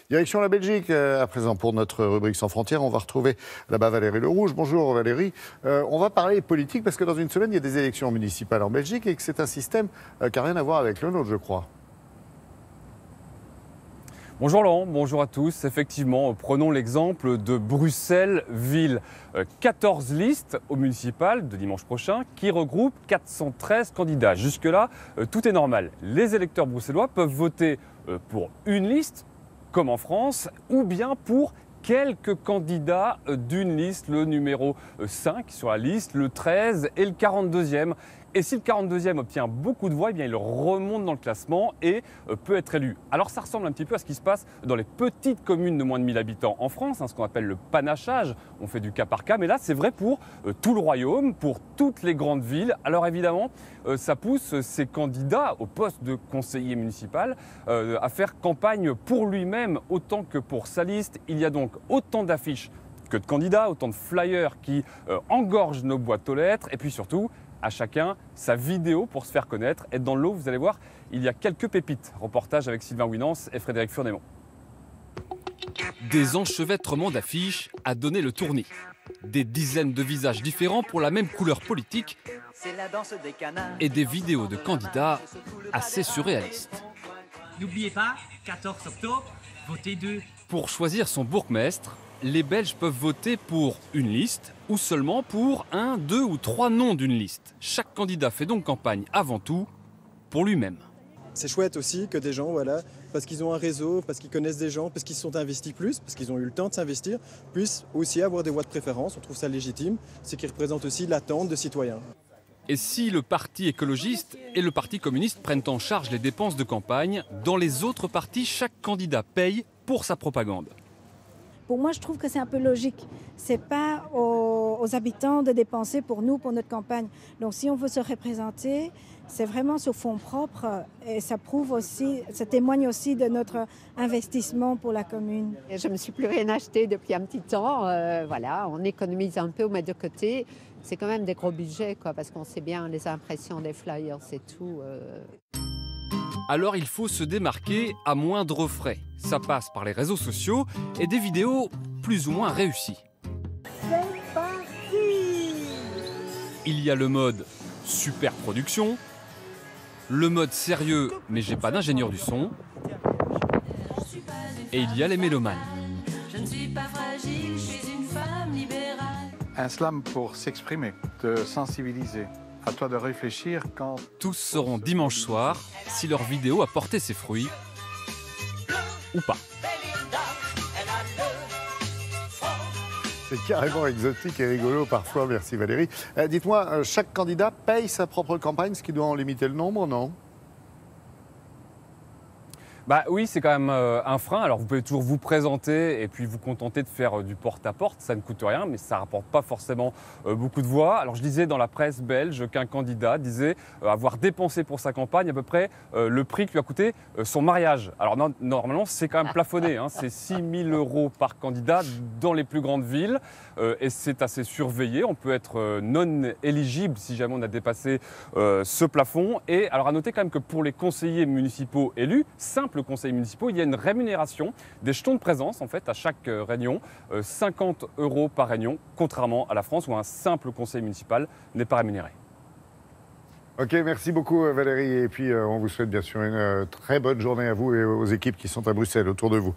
Direction la Belgique, à présent, pour notre rubrique Sans frontières. On va retrouver là-bas Valérie Le Rouge. Bonjour Valérie. On va parler politique parce que dans une semaine, il y a des élections municipales en Belgique et que c'est un système qui n'a rien à voir avec le nôtre, je crois. Bonjour Laurent, bonjour à tous. Effectivement, prenons l'exemple de Bruxelles-Ville. 14 listes au municipal de dimanche prochain qui regroupent 413 candidats. Jusque-là, tout est normal. Les électeurs bruxellois peuvent voter pour une liste, comme en France, ou bien pour quelques candidats d'une liste, le numéro 5 sur la liste, le 13 et le 42e. Et si le 42e obtient beaucoup de voix, eh bien, il remonte dans le classement et peut être élu. Alors ça ressemble un petit peu à ce qui se passe dans les petites communes de moins de 1000 habitants en France, ce qu'on appelle le panachage. On fait du cas par cas, mais là c'est vrai pour tout le royaume, pour toutes les grandes villes. Alors évidemment, ça pousse ces candidats au poste de conseiller municipal à faire campagne pour lui-même autant que pour sa liste. Il y a donc autant d'affiches que de candidats, autant de flyers qui engorgent nos boîtes aux lettres et puis surtout, à chacun sa vidéo pour se faire connaître. Et dans le lot, vous allez voir, il y a quelques pépites. Reportage avec Sylvain Winance et Frédéric Furnémont. Des enchevêtrements d'affiches à donner le tournis. Des dizaines de visages différents pour la même couleur politique et des vidéos de candidats assez surréalistes. N'oubliez pas, 14 octobre, votez 2. Pour choisir son bourgmestre, les Belges peuvent voter pour une liste ou seulement pour 1, 2 ou 3 noms d'une liste. Chaque candidat fait donc campagne avant tout pour lui-même. C'est chouette aussi que des gens, parce qu'ils ont un réseau, parce qu'ils connaissent des gens, parce qu'ils se sont investis plus, parce qu'ils ont eu le temps de s'investir, puissent aussi avoir des voix de préférence. On trouve ça légitime, c'est qu'ils représentent aussi l'attente de citoyens. Et si le parti écologiste et le parti communiste prennent en charge les dépenses de campagne, dans les autres partis, chaque candidat paye pour sa propagande. Pour moi, je trouve que c'est un peu logique. Ce n'est pas aux habitants de dépenser pour nous, pour notre campagne. Donc si on veut se représenter, c'est vraiment sur fonds propres et ça prouve aussi, ça témoigne aussi de notre investissement pour la commune. Je ne me suis plus rien acheté depuis un petit temps. On économise un peu, on met de côté. C'est quand même des gros budgets, parce qu'on sait bien les impressions des flyers, c'est tout. Alors il faut se démarquer à moindre frais. Ça passe par les réseaux sociaux et des vidéos plus ou moins réussies. C'est parti! Il y a le mode super production, le mode sérieux mais j'ai pas d'ingénieur du son, et il y a les mélomanes. Je ne suis pas fragile, je suis une femme libérale. Un slam pour s'exprimer, de sensibiliser. À toi de réfléchir quand... Tous sauront dimanche soir si leur vidéo a porté ses fruits ou pas. C'est carrément exotique et rigolo parfois, merci Valérie. Dites-moi, chaque candidat paye sa propre campagne, ce qui doit en limiter le nombre, non ? Bah oui, c'est quand même un frein. Alors vous pouvez toujours vous présenter et puis vous contenter de faire du porte-à-porte, ça ne coûte rien, mais ça ne rapporte pas forcément beaucoup de voix. Alors je disais dans la presse belge qu'un candidat disait avoir dépensé pour sa campagne à peu près le prix que lui a coûté son mariage. Alors normalement c'est quand même plafonné, c'est 6 000 € par candidat dans les plus grandes villes et c'est assez surveillé. On peut être non éligible si jamais on a dépassé ce plafond. Et alors à noter quand même que pour les conseillers municipaux élus, simples conseillers municipaux, il y a une rémunération des jetons de présence en fait à chaque réunion, 50 € par réunion, contrairement à la France où un simple conseiller municipal n'est pas rémunéré. Ok, merci beaucoup Valérie et puis on vous souhaite bien sûr une très bonne journée à vous et aux équipes qui sont à Bruxelles autour de vous.